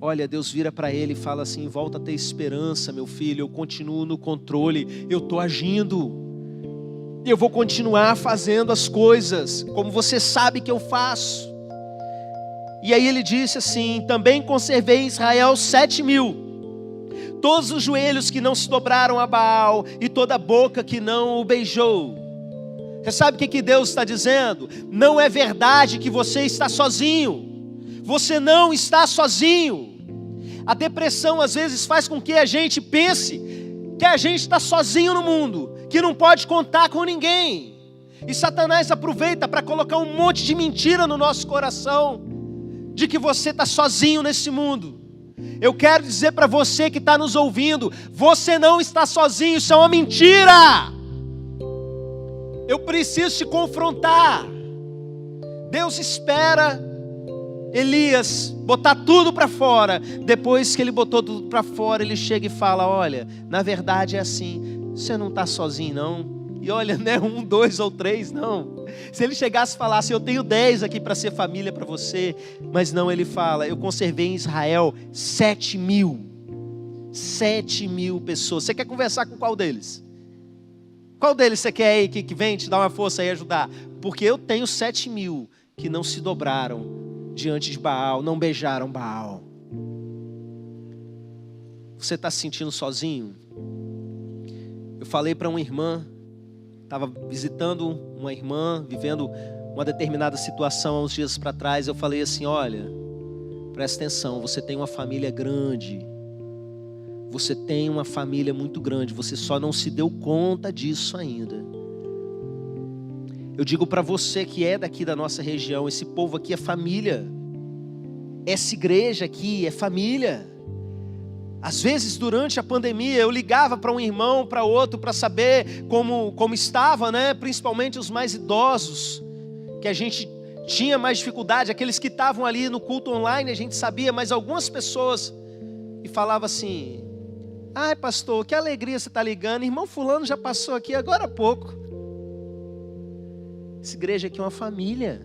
Olha, Deus vira para ele e fala assim, volta a ter esperança, meu filho, eu continuo no controle, eu estou agindo. Eu vou continuar fazendo as coisas, como você sabe que eu faço. E aí ele disse assim, também conservei em Israel 7.000. Todos os joelhos que não se dobraram a Baal, e toda a boca que não o beijou. Você sabe o que Deus está dizendo? Não é verdade que você está sozinho. Você não está sozinho. A depressão às vezes faz com que a gente pense que a gente está sozinho no mundo, que não pode contar com ninguém. E Satanás aproveita para colocar um monte de mentira no nosso coração, de que você está sozinho nesse mundo. Eu quero dizer para você que está nos ouvindo, você não está sozinho, isso é uma mentira. Eu preciso te confrontar. Deus espera Elias botar tudo para fora. Depois que ele botou tudo para fora, ele chega e fala, olha, na verdade é assim, você não está sozinho não. E olha, não é 1, 2 ou 3, não. Se ele chegasse e falasse, eu tenho 10 aqui para ser família para você. Mas não, ele fala, eu conservei em Israel 7.000. 7.000 pessoas. Você quer conversar com qual deles? Qual deles você quer aí que vem te dar uma força e ajudar? Porque eu tenho 7.000 que não se dobraram diante de Baal, não beijaram Baal. Você está se sentindo sozinho? Eu falei para uma irmã, estava visitando uma irmã, vivendo uma determinada situação há uns dias para trás. Eu falei assim, olha, presta atenção, você tem uma família grande. Você tem uma família muito grande, você só não se deu conta disso ainda. Eu digo para você que é daqui da nossa região, esse povo aqui é família. Essa igreja aqui é família. Às vezes durante a pandemia eu ligava para um irmão, para outro, para saber como estava, né? Principalmente os mais idosos, que a gente tinha mais dificuldade, aqueles que estavam ali no culto online, a gente sabia, mas algumas pessoas, e falava assim, ai pastor, que alegria você está ligando, irmão fulano já passou aqui agora há pouco. Essa igreja aqui é uma família.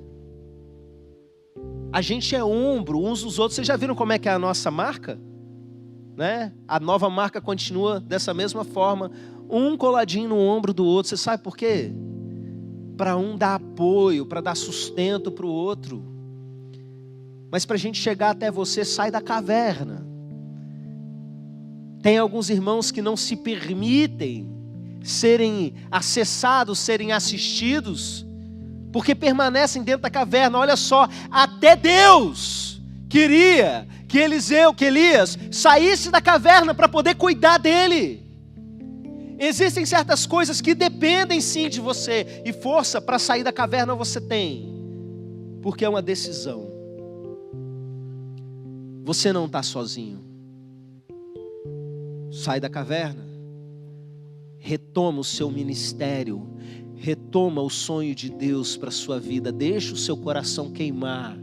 A gente é ombro uns dos outros. Vocês já viram como é que é a nossa marca? Né? A nova marca continua dessa mesma forma, um coladinho no ombro do outro. Você sabe por quê? para um dar apoio, para dar sustento para o outro. Mas para a gente chegar até você, sai da caverna. Tem alguns irmãos que não se permitem serem acessados, serem assistidos, porque permanecem dentro da caverna. Olha só, até Deus queria que Elias saísse da caverna para poder cuidar dele. Existem certas coisas que dependem sim de você, e força para sair da caverna você tem, porque é uma decisão. Você não está sozinho. Sai da caverna, retoma o seu ministério, retoma o sonho de Deus para a sua vida, deixa o seu coração queimar.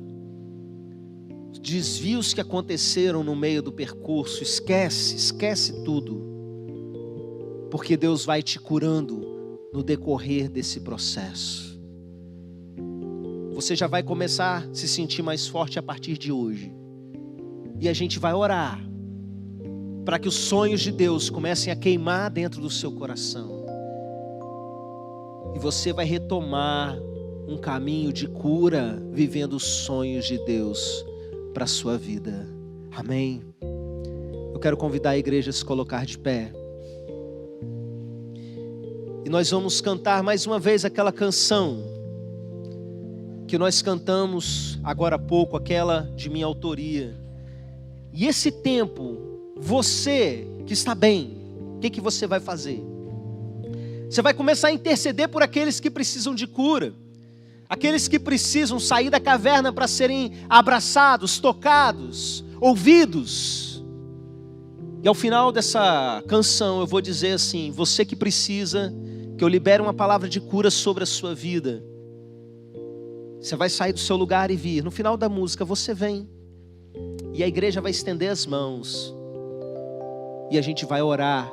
Desvios que aconteceram no meio do percurso, esquece tudo, porque Deus vai te curando no decorrer desse processo. Você já vai começar a se sentir mais forte a partir de hoje, e a gente vai orar para que os sonhos de Deus comecem a queimar dentro do seu coração, e você vai retomar um caminho de cura, vivendo os sonhos de Deus para a sua vida. Amém? Eu quero convidar a igreja a se colocar de pé, e nós vamos cantar mais uma vez aquela canção que nós cantamos agora há pouco, aquela de minha autoria. E esse tempo, você que está bem, o que você vai fazer? Você vai começar a interceder por aqueles que precisam de cura, aqueles que precisam sair da caverna para serem abraçados, tocados, ouvidos. E ao final dessa canção eu vou dizer assim: você que precisa que eu libere uma palavra de cura sobre a sua vida, você vai sair do seu lugar e vir. No final da música você vem, e a igreja vai estender as mãos, e a gente vai orar,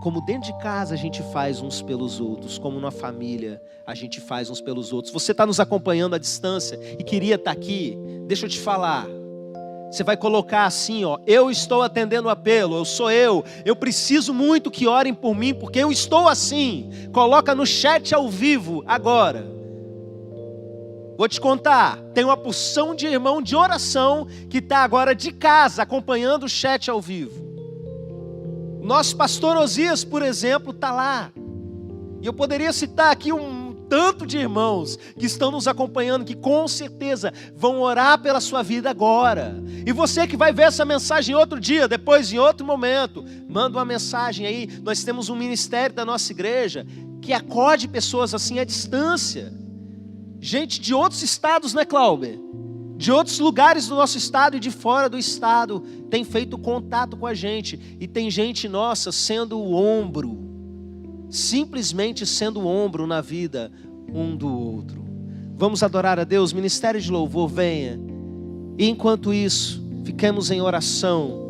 como dentro de casa a gente faz uns pelos outros, como na família a gente faz uns pelos outros. Você está nos acompanhando à distância e queria estar aqui, deixa eu te falar, você vai colocar assim, ó: eu estou atendendo o apelo, eu preciso muito que orem por mim, porque eu estou assim. Coloca no chat ao vivo agora. Vou te contar, tem uma porção de irmão de oração que está agora de casa acompanhando o chat ao vivo. Nosso pastor Osias, por exemplo, está lá. E eu poderia citar aqui um tanto de irmãos que estão nos acompanhando, que com certeza vão orar pela sua vida agora. E você que vai ver essa mensagem outro dia, depois em outro momento, manda uma mensagem aí. Nós temos um ministério da nossa igreja que acode pessoas assim à distância. Gente de outros estados, né, Cláudia? De outros lugares do nosso estado e de fora do estado, tem feito contato com a gente. E tem gente nossa sendo o ombro, simplesmente sendo o ombro na vida um do outro. Vamos adorar a Deus, ministério de louvor, venha. E enquanto isso, fiquemos em oração.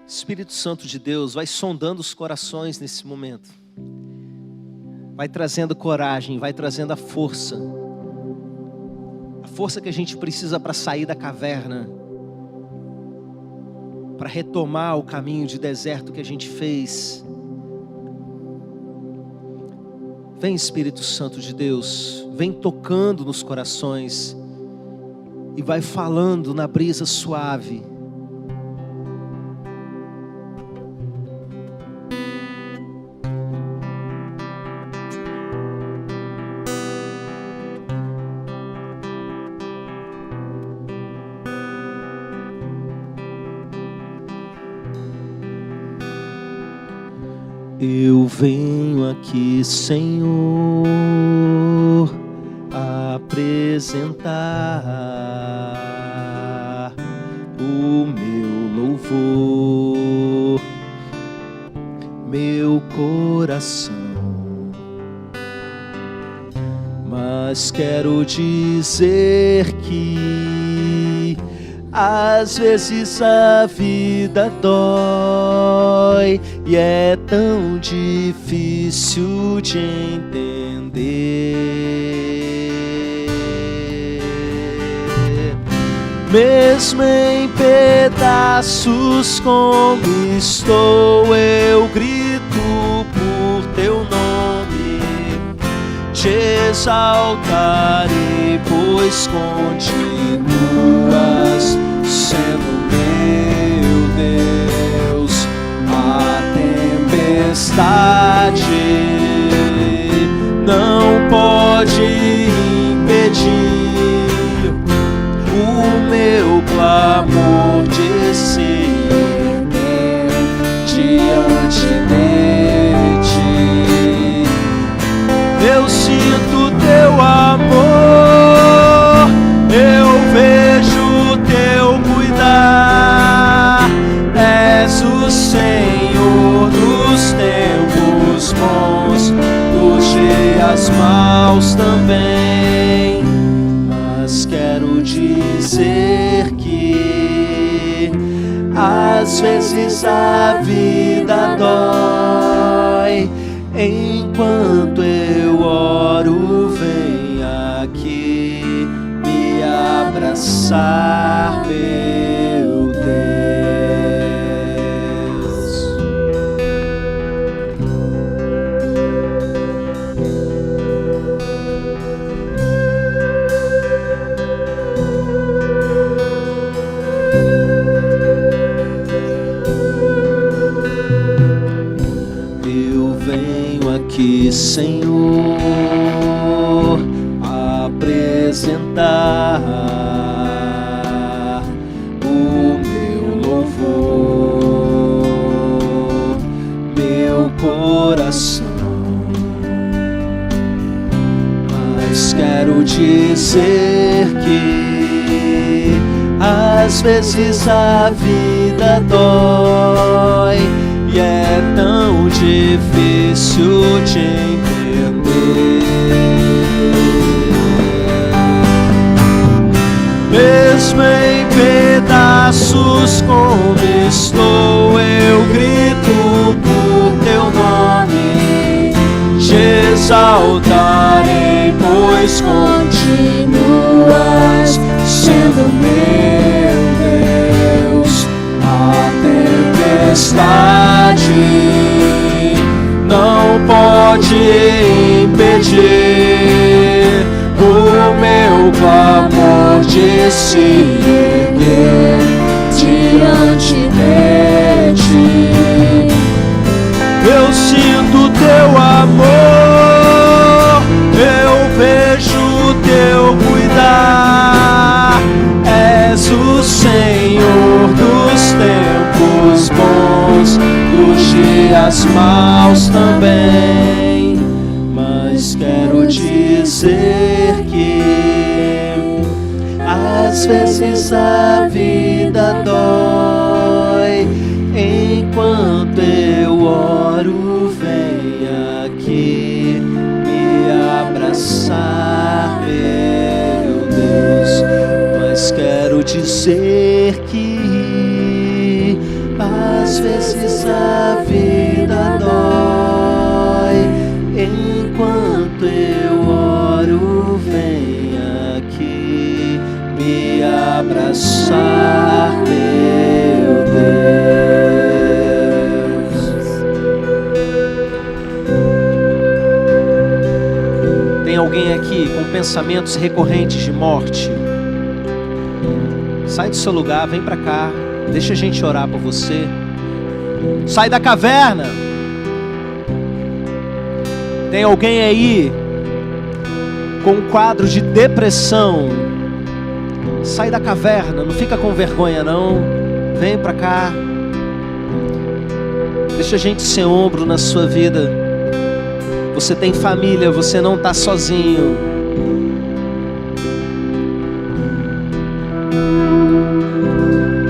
Espírito Santo de Deus, vai sondando os corações nesse momento. Vai trazendo coragem, vai trazendo a força que a gente precisa para sair da caverna, para retomar o caminho de deserto que a gente fez. Vem, Espírito Santo de Deus, vem tocando nos corações e vai falando na brisa suave. Eu venho aqui, Senhor, apresentar o meu louvor. meu coração. Mas quero dizer que às vezes a vida dói e é tão difícil de entender. Mesmo em pedaços como estou, eu grito por teu nome, te exaltarei, pois continuas sendo meu Deus. A tempestade não pode impedir o meu clamor de ser diante de ti. Eu sinto teu amor, eu vejo teu cuidar. És o Senhor dos tempos bons, dos dias maus também. Mas quero dizer que às vezes a vida dói. Enquanto eu oro, vem aqui me abraçar, meu Deus. Eu venho aqui, Senhor, apresentar o meu louvor, meu coração. Mas quero dizer que às vezes a vida dói e é tão difícil de entender. Mesmo em pedaços como estou, eu grito por teu nome, te exaltarei, pois continuas sendo meu Deus. A tempestade não pode impedir o meu clamor de se erguer diante de ti. Eu sinto teu amor, eu vejo teu cuidar. És o Senhor dos tempos bons, dos dias maus também. Mas quero dizer que às vezes a vida dói. Enquanto eu oro, vem aqui me abraçar, meu Deus. Mas quero dizer que às vezes a vida dói. Enquanto eu oro, vem aqui me abraçar, meu Deus. Tem alguém aqui com pensamentos recorrentes de morte? Sai do seu lugar, vem pra cá, deixa a gente orar por você. Sai da caverna. Tem alguém aí com um quadro de depressão? Sai da caverna, não fica com vergonha não. Vem pra cá. Deixa a gente ser ombro na sua vida. Você tem família, você não está sozinho.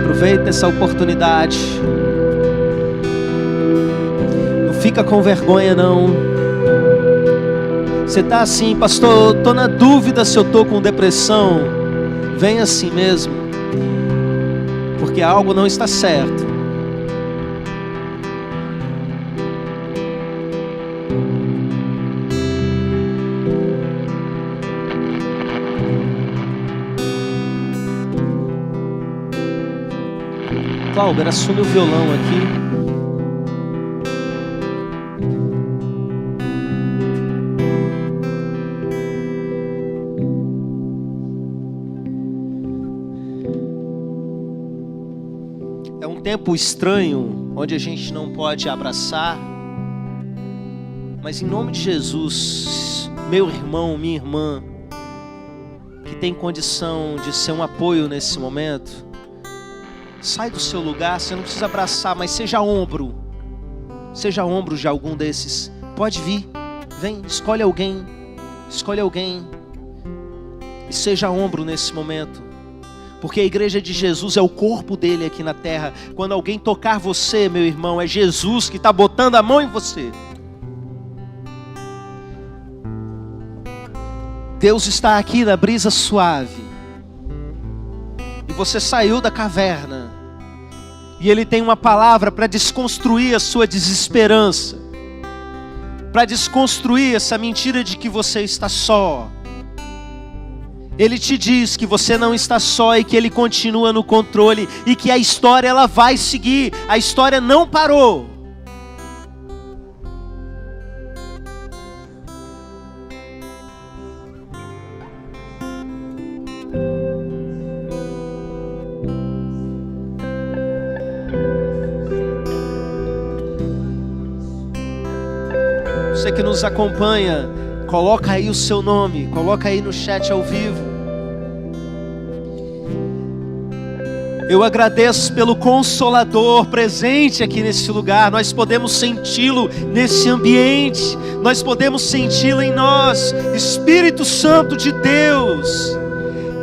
Aproveita essa oportunidade. fica com vergonha não. Você está assim, pastor, estou na dúvida se eu estou com depressão. Vem assim mesmo, porque algo não está certo. Cláudio, assume o violão aqui. É um tempo estranho, onde a gente não pode abraçar, mas em nome de Jesus, meu irmão, minha irmã, que tem condição de ser um apoio nesse momento, sai do seu lugar. Você não precisa abraçar, mas seja ombro de algum desses. Pode vir, vem, escolhe alguém e seja ombro nesse momento, porque a igreja de Jesus é o corpo dele aqui na terra. Quando alguém tocar você, meu irmão, é Jesus que está botando a mão em você. Deus está aqui na brisa suave. E você saiu da caverna, e Ele tem uma palavra para desconstruir a sua desesperança, para desconstruir essa mentira de que você está só. Ele te diz que você não está só e que Ele continua no controle, e que a história ela vai seguir, a história não parou. Você que nos acompanha, coloca aí o seu nome, coloca aí no chat ao vivo. Eu agradeço pelo Consolador presente aqui nesse lugar. Nós podemos senti-lo nesse ambiente, nós podemos senti-lo em nós. Espírito Santo de Deus,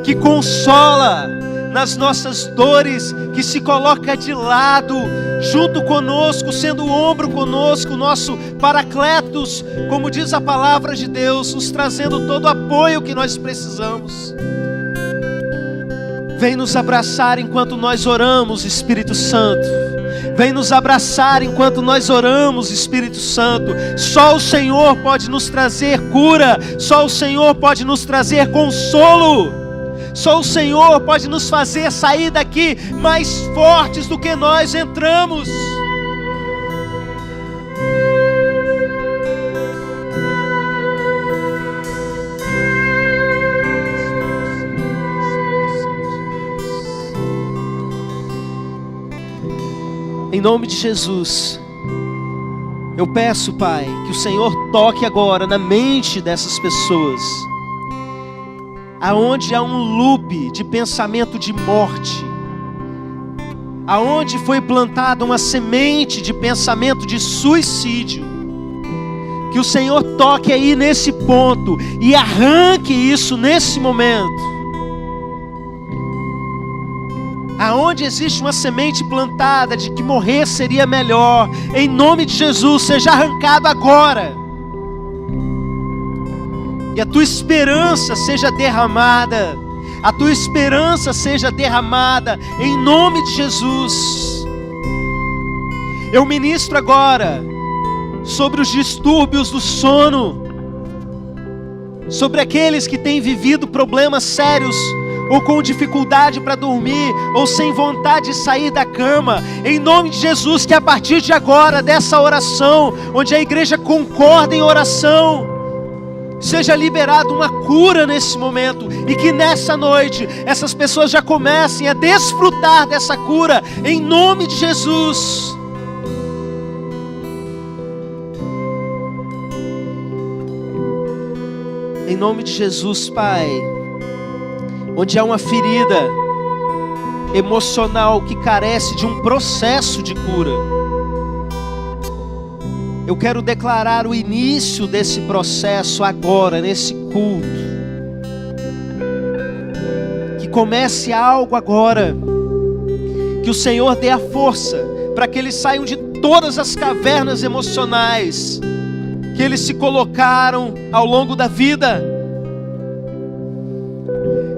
que consola nas nossas dores, que se coloca de lado junto conosco, sendo o ombro conosco, nosso Paracletos, como diz a palavra de Deus, nos trazendo todo o apoio que nós precisamos. Vem nos abraçar enquanto nós oramos, Espírito Santo. Vem nos abraçar enquanto nós oramos, Espírito Santo. Só o Senhor pode nos trazer cura, só o Senhor pode nos trazer consolo. Só o Senhor pode nos fazer sair daqui mais fortes do que nós entramos. Em nome de Jesus, eu peço, Pai, que o Senhor toque agora na mente dessas pessoas, aonde há um loop de pensamento de morte, aonde foi plantada uma semente de pensamento de suicídio, que o Senhor toque aí nesse ponto e arranque isso nesse momento. Aonde existe uma semente plantada de que morrer seria melhor, em nome de Jesus, seja arrancado agora. E a tua esperança seja derramada, a tua esperança seja derramada, em nome de Jesus. Eu ministro agora sobre os distúrbios do sono, sobre aqueles que têm vivido problemas sérios, ou com dificuldade para dormir, ou sem vontade de sair da cama, em nome de Jesus, que a partir de agora, dessa oração, onde a igreja concorda em oração, seja liberada uma cura nesse momento, e que nessa noite, essas pessoas já comecem a desfrutar dessa cura, em nome de Jesus. Em nome de Jesus, Pai, onde há uma ferida emocional que carece de um processo de cura, eu quero declarar o início desse processo agora, nesse culto. Que comece algo agora, que o Senhor dê a força para que eles saiam de todas as cavernas emocionais que eles se colocaram ao longo da vida.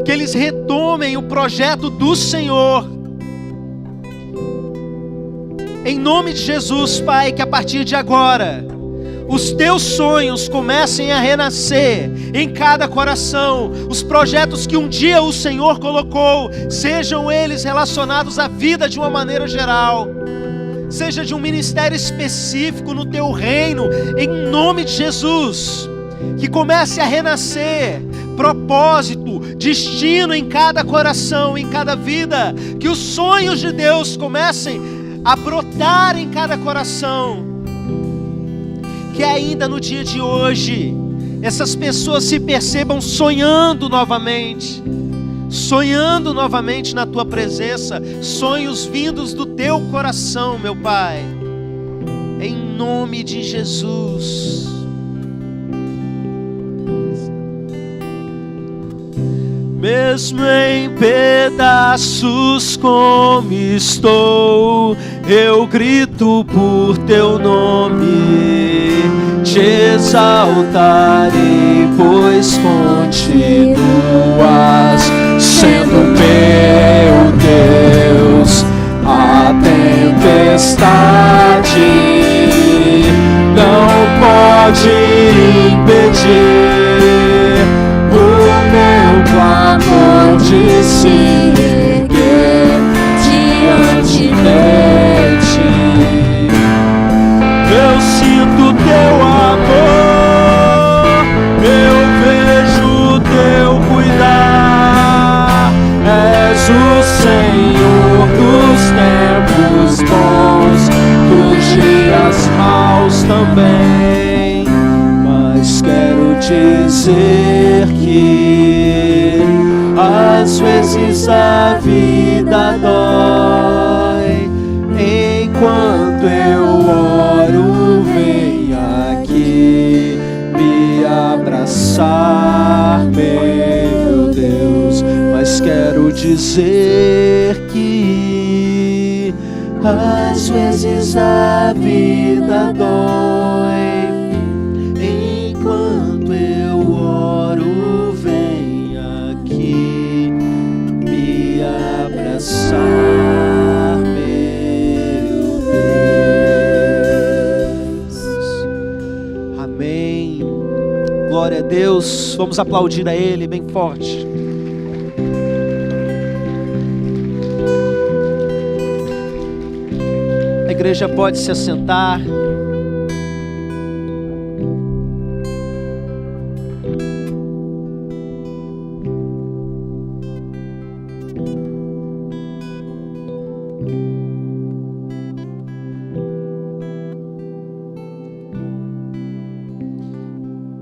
Que eles retomem o projeto do Senhor. Em nome de Jesus, Pai, que a partir de agora os teus sonhos comecem a renascer em cada coração. Os projetos que um dia o Senhor colocou, sejam eles relacionados à vida de uma maneira geral, seja de um ministério específico no teu reino, em nome de Jesus, que comece a renascer propósito, destino em cada coração, em cada vida, que os sonhos de Deus comecem a brotar em cada coração, que ainda no dia de hoje, essas pessoas se percebam sonhando novamente na tua presença, sonhos vindos do teu coração, meu Pai, em nome de Jesus. Mesmo em pedaços como estou, eu grito por teu nome, te exaltarei, pois continuas sendo meu Deus. A tempestade não pode impedir o meu clamor de se erguer diante de ti. Eu sinto teu amor, eu vejo teu cuidar. És o Senhor dos tempos bons, dos dias maus também. Mas quero dizer que às vezes a vida dói. Enquanto eu oro, vem aqui me abraçar, meu Deus. Mas quero dizer que às vezes a vida dói. Enquanto eu oro, vem aqui me abraçar, meu Deus. Amém. Glória a Deus. Vamos aplaudir a Ele bem forte. A igreja pode se assentar.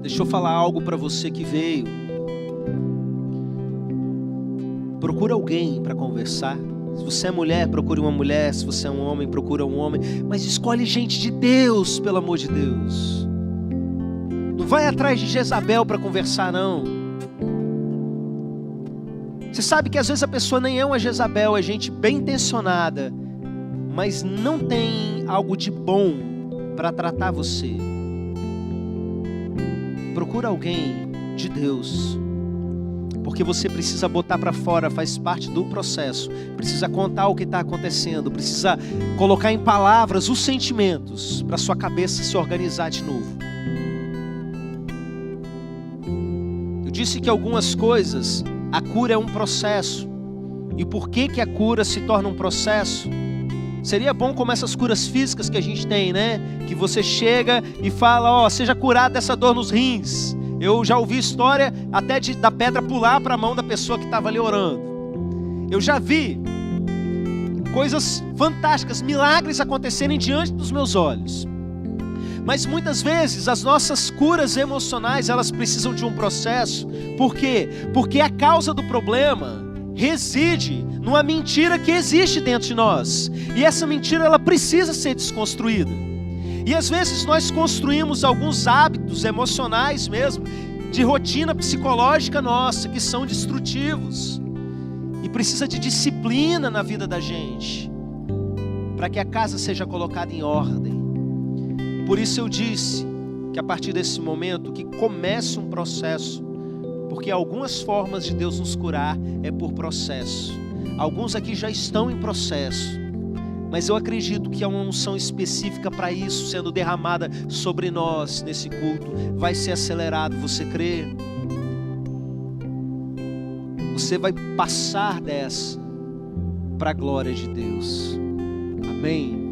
Deixa eu falar algo para você que veio. Procura alguém para conversar. Se você é mulher, procure uma mulher. Se você é um homem, procura um homem. Mas escolhe gente de Deus, pelo amor de Deus. Não vai atrás de Jezabel para conversar, não. Você sabe que às vezes a pessoa nem é uma Jezabel, é gente bem intencionada, mas não tem algo de bom para tratar você. Procura alguém de Deus, porque você precisa botar para fora, faz parte do processo. Precisa contar o que está acontecendo, precisa colocar em palavras os sentimentos, para sua cabeça se organizar de novo. Eu disse que algumas coisas, a cura é um processo. E por que a cura se torna um processo? Seria bom como essas curas físicas que a gente tem, né? Que você chega e fala, seja curado dessa dor nos rins. Eu já ouvi história até da pedra pular para a mão da pessoa que estava ali orando. Eu já vi coisas fantásticas, milagres acontecerem diante dos meus olhos. Mas muitas vezes as nossas curas emocionais, elas precisam de um processo. Por quê? Porque a causa do problema reside numa mentira que existe dentro de nós. E essa mentira, ela precisa ser desconstruída. E às vezes nós construímos alguns hábitos emocionais mesmo, de rotina psicológica nossa, que são destrutivos. E precisa de disciplina na vida da gente. para que a casa seja colocada em ordem. Por isso eu disse que a partir desse momento que comece um processo, porque algumas formas de Deus nos curar é por processo. Alguns aqui já estão em processo, mas eu acredito que há uma unção específica para isso sendo derramada sobre nós nesse culto. Vai ser acelerado, você crê? Você vai passar dessa para a glória de Deus. Amém?